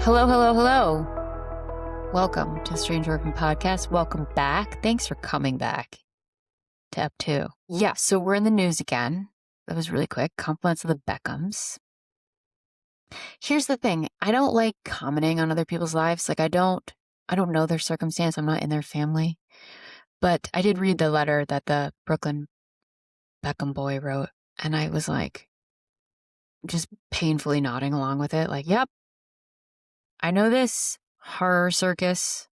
Hello, hello, hello. Welcome to the Strange Orphan Podcast. Welcome back. Thanks for coming back to Ep 2. Yeah, so we're in the news again. That was really quick. Compliments of the Beckhams. Here's the thing. I don't like commenting on other people's lives. Like I don't know their circumstance. I'm not in their family. But I did read the letter that the Brooklyn Beckham boy wrote, and I was like just painfully nodding along with it. Like, yep, I know this horror circus.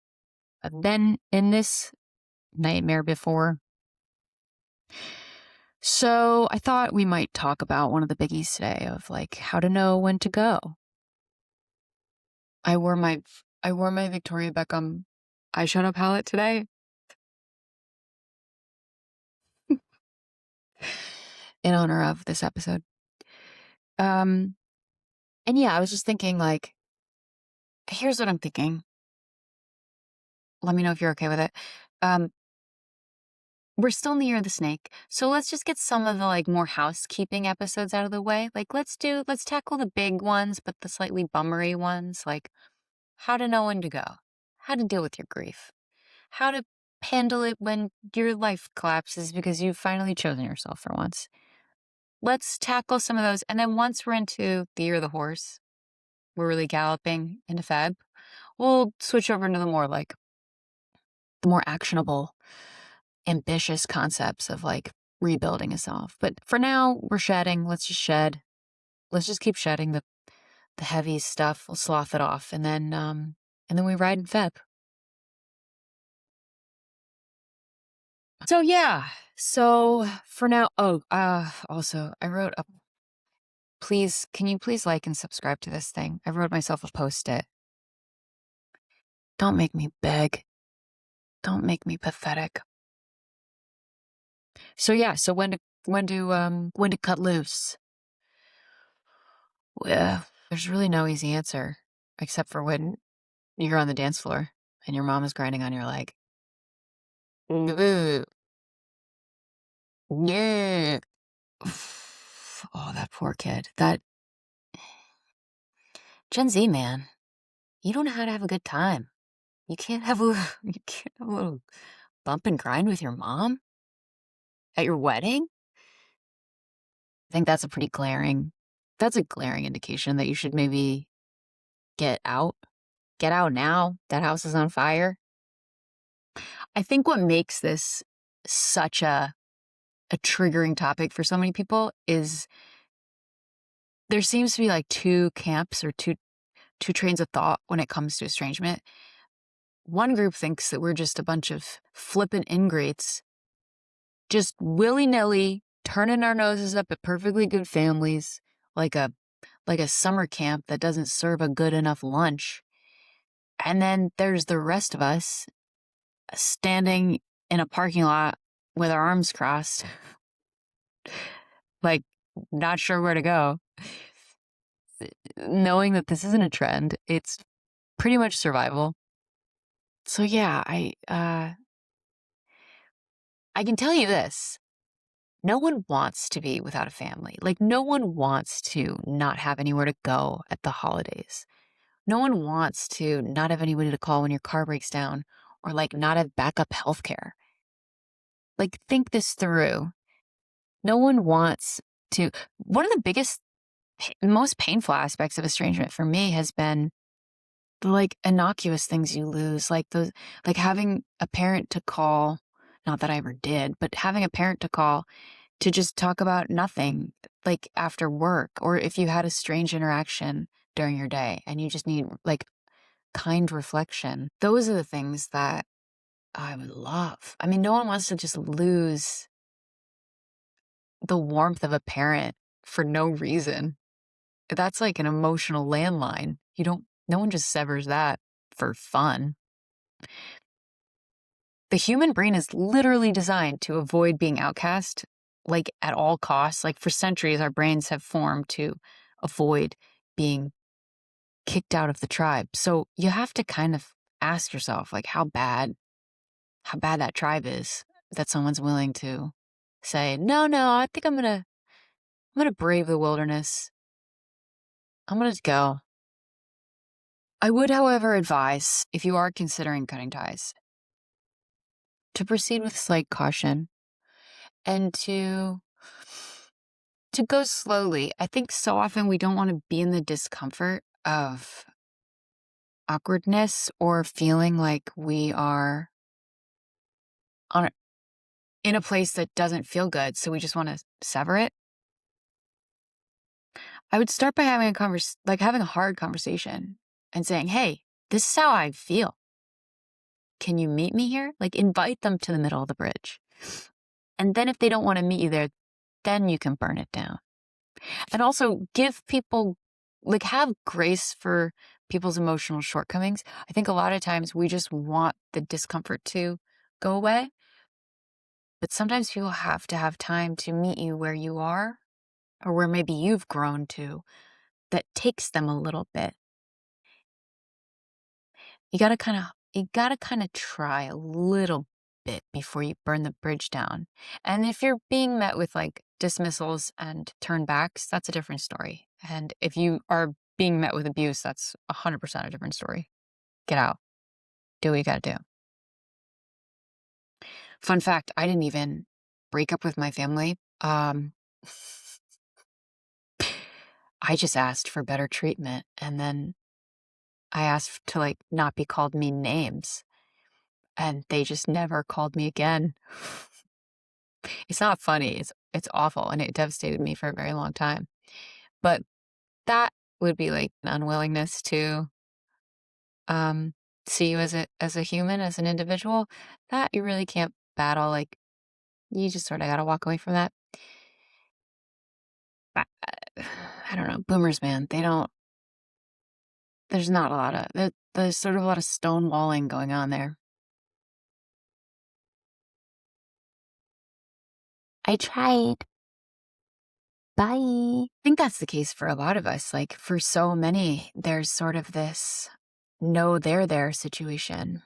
I've been in this nightmare before. So I thought we might talk about one of the biggies today of like how to know when to go. I wore my Victoria Beckham eyeshadow palette today. In honor of this episode. And yeah, I was just thinking like, here's what I'm thinking. Let me know if you're okay with it. We're still in the year of the snake, so let's just get some of the like more housekeeping episodes out of the way. Like let's tackle the big ones, but the slightly bummery ones, like how to know when to go, how to deal with your grief, how to handle it when your life collapses because you've finally chosen yourself for once. Let's tackle some of those, and then once we're into the year of the horse, we're really galloping into Feb, we'll switch over into the more actionable, ambitious concepts of like rebuilding a self. But for now, we're shedding. Let's just shed. Let's just keep shedding the heavy stuff. We'll slough it off, and then we ride in Feb. So yeah. So for now, also I wrote a. Please, can you please like and subscribe to this thing? I wrote myself a post-it. Don't make me beg. Don't make me pathetic. So yeah. So when to cut loose? Well, there's really no easy answer, except for when you're on the dance floor and your mom is grinding on your leg. Yeah. Oh, that poor kid. That Gen Z, man. You don't know how to have a good time. You can't have a little bump and grind with your mom at your wedding. I think that's a glaring indication that you should maybe get out. Get out now. That house is on fire. I think what makes this such a triggering topic for so many people is there seems to be like two camps or two trains of thought when it comes to estrangement. One group thinks that we're just a bunch of flippant ingrates, just willy-nilly turning our noses up at perfectly good families, like a summer camp that doesn't serve a good enough lunch. And then there's the rest of us standing in a parking lot with our arms crossed, like not sure where to go. Knowing that this isn't a trend, it's pretty much survival. So yeah, I can tell you this. No one wants to be without a family. Like no one wants to not have anywhere to go at the holidays. No one wants to not have anybody to call when your car breaks down or like not have backup healthcare. Like think this through. No one wants to. One of the biggest, most painful aspects of estrangement for me has been the like innocuous things you lose, like those, like having a parent to call, not that I ever did, but having a parent to call to just talk about nothing, like after work, or if you had a strange interaction during your day and you just need like kind reflection. Those are the things that I would love. I mean, no one wants to just lose the warmth of a parent for no reason. That's like an emotional landline. No one just severs that for fun. The human brain is literally designed to avoid being outcast, like at all costs. Like for centuries, our brains have formed to avoid being kicked out of the tribe. So you have to kind of ask yourself, like, how bad that tribe is that someone's willing to say, no, I think I'm gonna brave the wilderness. I'm gonna go. I would, however, advise, if you are considering cutting ties, to proceed with slight caution and to go slowly. I think so often we don't want to be in the discomfort of awkwardness or feeling like we are on a, in a place that doesn't feel good, so we just want to sever it. I would start by having having a hard conversation and saying, "Hey, this is how I feel. Can you meet me here?" Like, invite them to the middle of the bridge. And then if they don't want to meet you there, then you can burn it down. And also give people, have grace for people's emotional shortcomings. I think a lot of times we just want the discomfort to go away. But sometimes people have to have time to meet you where you are or where maybe you've grown to that takes them a little bit. You gotta kind of try a little bit before you burn the bridge down. And if you're being met with like dismissals and turnbacks, that's a different story. And if you are being met with abuse, that's 100% a different story. Get out. Do what you gotta do. Fun fact, I didn't even break up with my family. I just asked for better treatment, and then I asked to not be called mean names, and they just never called me again. It's not funny. It's awful, and it devastated me for a very long time. But that would be like an unwillingness to see you as a human, as an individual, that you really can't battle. Like, you just sort of got to walk away from that. I, I don't know. Boomers, man, they don't. There's not a lot of there's sort of a lot of stonewalling going on there. I tried. Bye. I think that's the case for a lot of us. Like, for so many, there's sort of this no, they're there situation.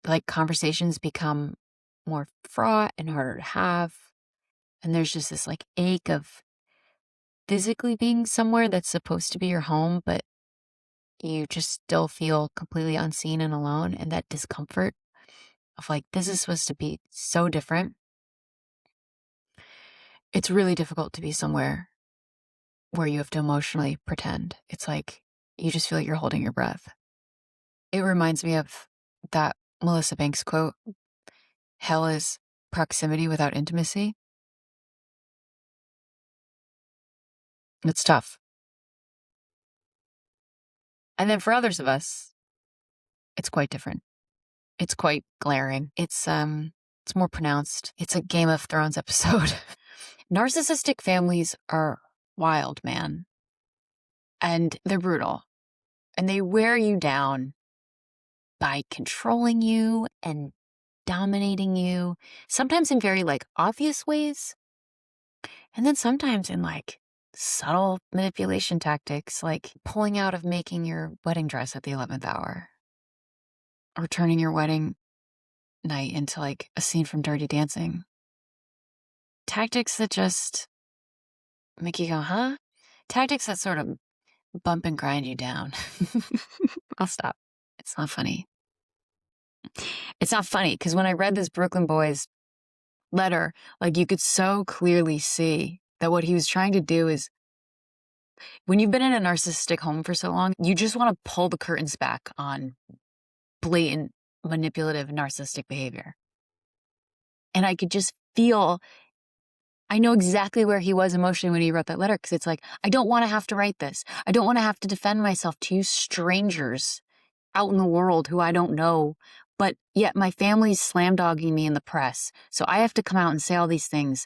Like, conversations become more fraught and harder to have. And there's just this ache of physically being somewhere that's supposed to be your home, but you just still feel completely unseen and alone. And that discomfort of this is supposed to be so different. It's really difficult to be somewhere where you have to emotionally pretend. It's like you just feel like you're holding your breath. It reminds me of that Melissa Banks quote, "Hell is proximity without intimacy." It's tough. And then for others of us, it's quite different. It's quite glaring. It's more pronounced. It's a Game of Thrones episode. Narcissistic families are wild, man. And they're brutal. And they wear you down by controlling you and dominating you, sometimes in very obvious ways, and then sometimes in subtle manipulation tactics, like pulling out of making your wedding dress at the 11th hour, or turning your wedding night into a scene from Dirty Dancing. Tactics that just make you go, huh? Tactics that sort of bump and grind you down. I'll stop. It's not funny. It's not funny because when I read this Brooklyn Boys letter, you could so clearly see that what he was trying to do is, when you've been in a narcissistic home for so long, you just want to pull the curtains back on blatant manipulative narcissistic behavior. And I could just feel, I know exactly where he was emotionally when he wrote that letter, because it's I don't want to have to write this. I don't want to have to defend myself to you strangers out in the world who I don't know, but yet my family's slam-dogging me in the press. So I have to come out and say all these things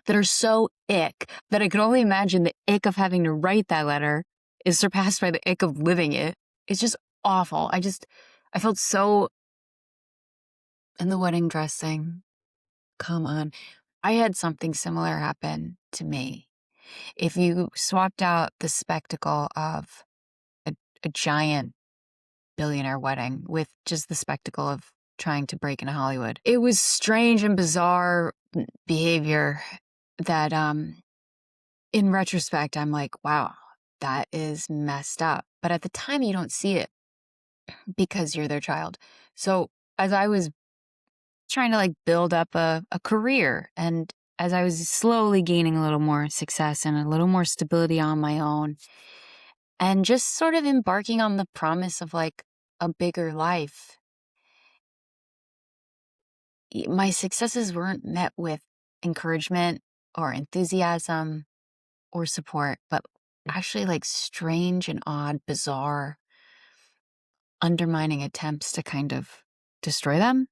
that are so ick that I can only imagine the ick of having to write that letter is surpassed by the ick of living it. It's just awful. I felt so. And the wedding dress thing. Come on. I had something similar happen to me. If you swapped out the spectacle of a giant billionaire wedding with just the spectacle of trying to break into Hollywood, it was strange and bizarre behavior that, in retrospect, I'm like, wow, that is messed up. But at the time, you don't see it because you're their child. So as I was trying to like build up a career, and as I was slowly gaining a little more success and a little more stability on my own, and just sort of embarking on the promise of like a bigger life, my successes weren't met with encouragement or enthusiasm or support, but actually like strange and odd, bizarre, undermining attempts to kind of destroy them.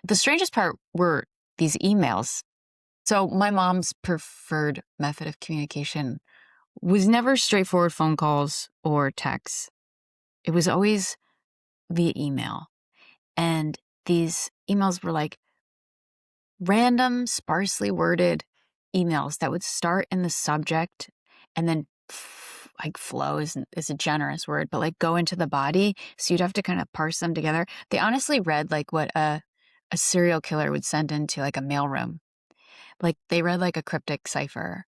The strangest part were these emails. So my mom's preferred method of communication was never straightforward phone calls or texts. It was always via email. And these emails were like random, sparsely worded emails that would start in the subject and then like flow is a generous word, but like go into the body. So you'd have to kind of parse them together. They honestly read like what a serial killer would send into like a mailroom. Like they read like a cryptic cipher.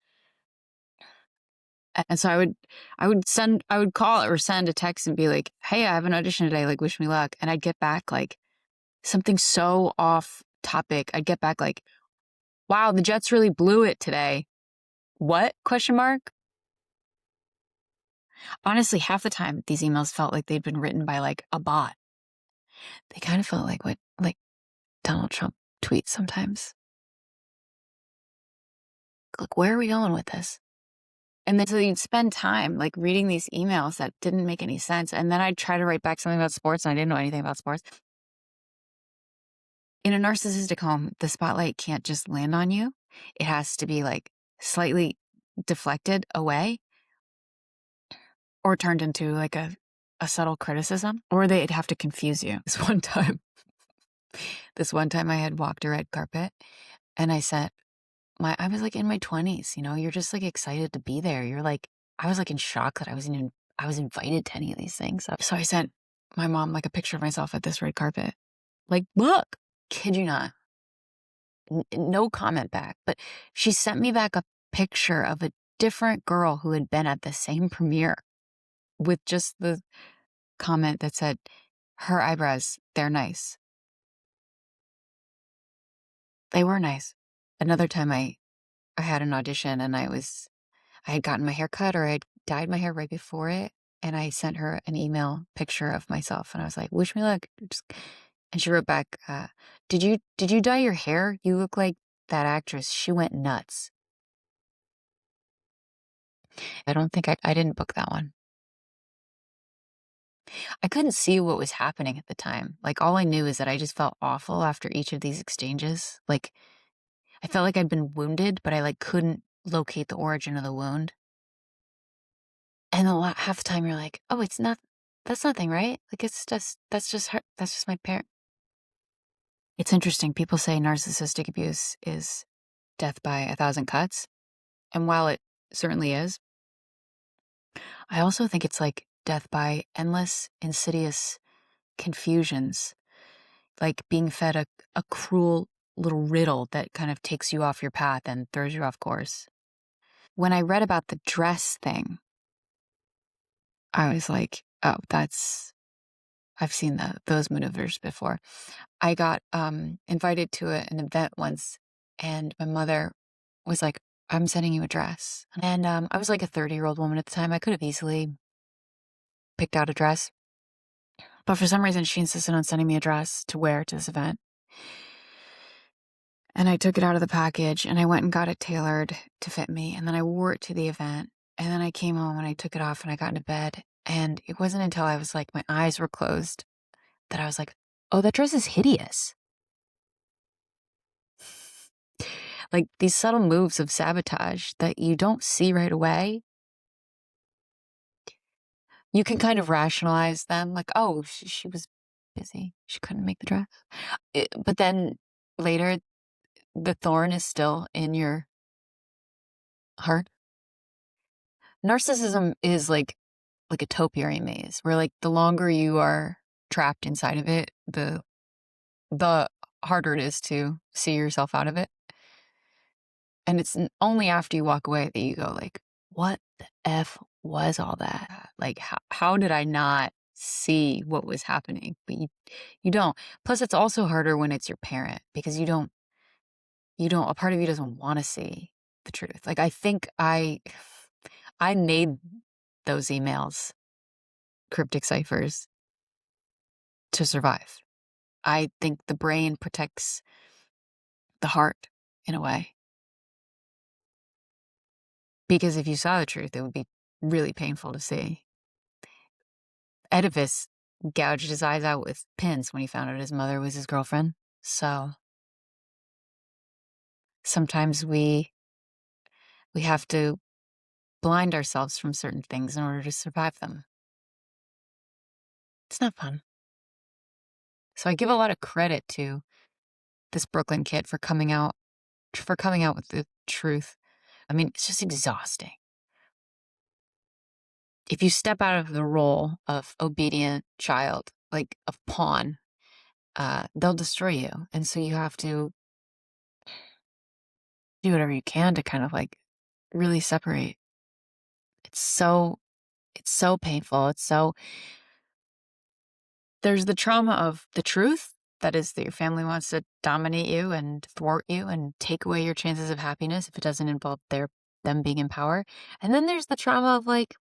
And so I would call or send a text and be like, hey, I have an audition today, like wish me luck. And I'd get back like something so off topic. I'd get back like, wow, the Jets really blew it today. What? Question mark. Honestly, half the time these emails felt like they'd been written by like a bot. They kind of felt like what like Donald Trump tweets sometimes. Like, where are we going with this? And then so you'd spend time like reading these emails that didn't make any sense. And then I'd try to write back something about sports and I didn't know anything about sports. In a narcissistic home, the spotlight can't just land on you. It has to be like slightly deflected away or turned into like a subtle criticism, or they'd have to confuse you. This one time I had walked a red carpet and I said, I was like in my 20s, you're just like excited to be there. You're like, I was like in shock that I was invited to any of these things. So I sent my mom like a picture of myself at this red carpet. Like, look, kid you not. No comment back, but she sent me back a picture of a different girl who had been at the same premiere with just the comment that said, her eyebrows, they're nice. They were nice. Another time I had an audition and I had gotten my hair cut or I'd dyed my hair right before it. And I sent her an email picture of myself and I was like, wish me luck. And she wrote back, did you dye your hair? You look like that actress. She went nuts. I don't think I didn't book that one. I couldn't see what was happening at the time. Like all I knew is that I just felt awful after each of these exchanges. Like I felt like I'd been wounded, but I like couldn't locate the origin of the wound. And half the time you're like, oh, that's nothing, right? Like that's just her. That's just my parent. It's interesting. People say narcissistic abuse is death by 1,000 cuts. And while it certainly is, I also think it's like death by endless, insidious confusions, like being fed a cruel little riddle that kind of takes you off your path and throws you off course. When I read about the dress thing, I was like, oh, I've seen those maneuvers before. I got invited to an event once, and my mother was like, I'm sending you a dress. And I was like a 30-year-old woman at the time. I could have easily picked out a dress. But for some reason, she insisted on sending me a dress to wear to this event. And I took it out of the package and I went and got it tailored to fit me. And then I wore it to the event. And then I came home and I took it off and I got into bed. And it wasn't until I was like, my eyes were closed that I was like, oh, that dress is hideous. Like these subtle moves of sabotage that you don't see right away. You can kind of rationalize them like, oh, she was busy. She couldn't make the dress. But then later, the thorn is still in your heart. Narcissism is like a topiary maze where like the longer you are trapped inside of it, the harder it is to see yourself out of it. And it's only after you walk away that you go like, what the F was all that? Like, how did I not see what was happening? But you don't. Plus, it's also harder when it's your parent because a part of you doesn't want to see the truth. Like, I think I made those emails, cryptic ciphers, to survive. I think the brain protects the heart in a way. Because if you saw the truth, it would be really painful to see. Oedipus gouged his eyes out with pins when he found out his mother was his girlfriend. So sometimes we have to blind ourselves from certain things in order to survive them. It's not fun. So I give a lot of credit to this Brooklyn kid for coming out with the truth. I mean, it's just exhausting. If you step out of the role of obedient child, like a pawn, they'll destroy you. And so you have to do whatever you can to kind of like really separate. It's so painful. There's the trauma of the truth, that is that your family wants to dominate you and thwart you and take away your chances of happiness if it doesn't involve them being in power. And then there's the trauma of like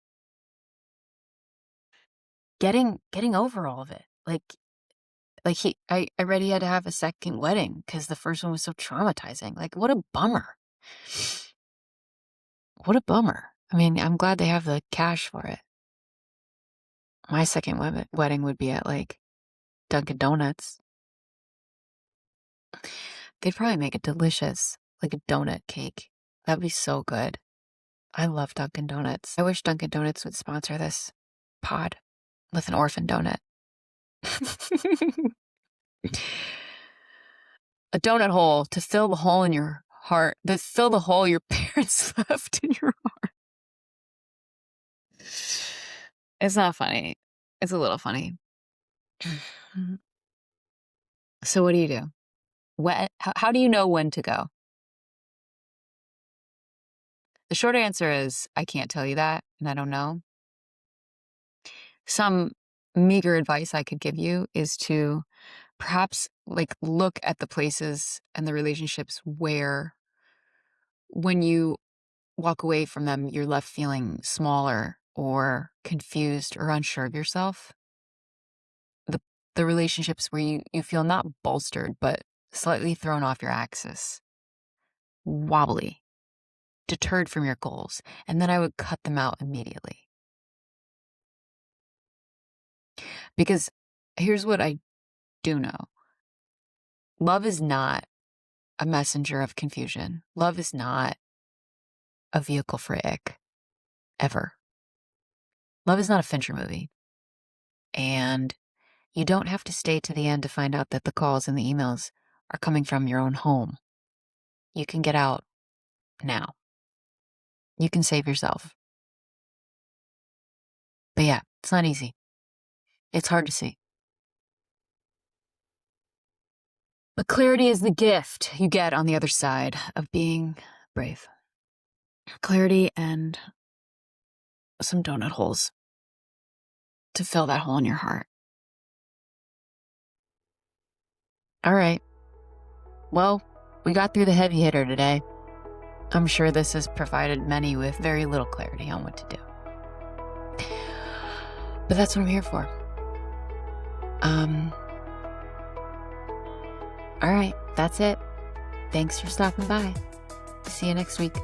getting over all of it. I read he had to have a second wedding because the first one was so traumatizing. Like, what a bummer. What a bummer. I mean, I'm glad they have the cash for it. My second wedding would be at like Dunkin' Donuts. They'd probably make it delicious, like a donut cake. That'd be so good. I love Dunkin' Donuts. I wish Dunkin' Donuts would sponsor this pod with an orphan donut. A donut hole to fill the hole in your heart, to fill the hole your parents left in your heart. It's not funny. It's a little funny. So what do you do? How do you know when to go? The short answer is I can't tell you that, and I don't know. Some meager advice I could give you is to perhaps like look at the places and the relationships where when you walk away from them, you're left feeling smaller or confused or unsure of yourself. The relationships where you feel not bolstered, but slightly thrown off your axis, wobbly, deterred from your goals. And then I would cut them out immediately. Because here's what I do know. Love is not a messenger of confusion. Love is not a vehicle for ick, ever. Love is not a Fincher movie. And you don't have to stay to the end to find out that the calls and the emails are coming from your own home. You can get out now. You can save yourself. But yeah, it's not easy. It's hard to see. But clarity is the gift you get on the other side of being brave. Clarity and some donut holes to fill that hole in your heart. All right. Well, we got through the heavy hitter today. I'm sure this has provided many with very little clarity on what to do. But that's what I'm here for. All right, that's it. Thanks for stopping by. See you next week.